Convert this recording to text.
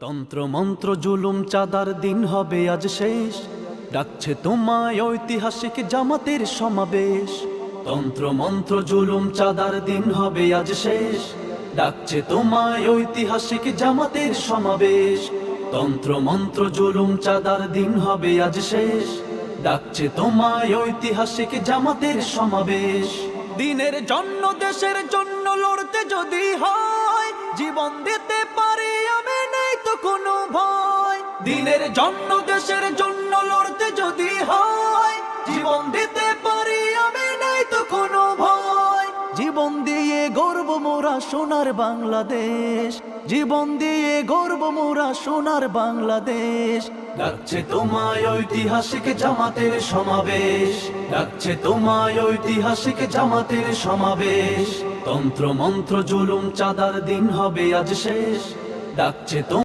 তন্ত্র মন্ত্র জুলুম চাঁদার দিন হবে আজ শেষ, ডাকছে তোমায় ঐতিহাসিক জামাতের সমাবেশ। তন্ত্র মন্ত্র জুলুম চাঁদার দিন হবে আজ শেষ, ডাকছে তোমায় ঐতিহাসিক জামাতের সমাবেশ। তন্ত্র মন্ত্র জুলুম চাঁদার দিন হবে আজ শেষ, ডাকছে তোমায় ঐতিহাসিক জামাতের সমাবেশ। দিনের জন্য দেশের জন্য লড়তে যদি হয়, জীবন দিতে পারি আমি, নেই তো কোনো ভয়। দিনের জন্য দেশের জন্য লড়তে যদি হয়, জীবন দিতে পারি আমি, নেই তো কোনো ভয়। জীবন দিয়ে গর্ব মোরা সোনার বাংলাদেশ, জীবন দিয়ে গর্ব মোরা সোনার বাংলাদেশ। ডাকছে তোমায় ঐতিহাসিক জামাতের সমাবেশ, ডাকছে তোমায় ঐতিহাসিক জামাতের সমাবেশ। তন্ত্র মন্ত্র জুলুম চাঁদার দিন হবে আজ শেষ, ডাকছে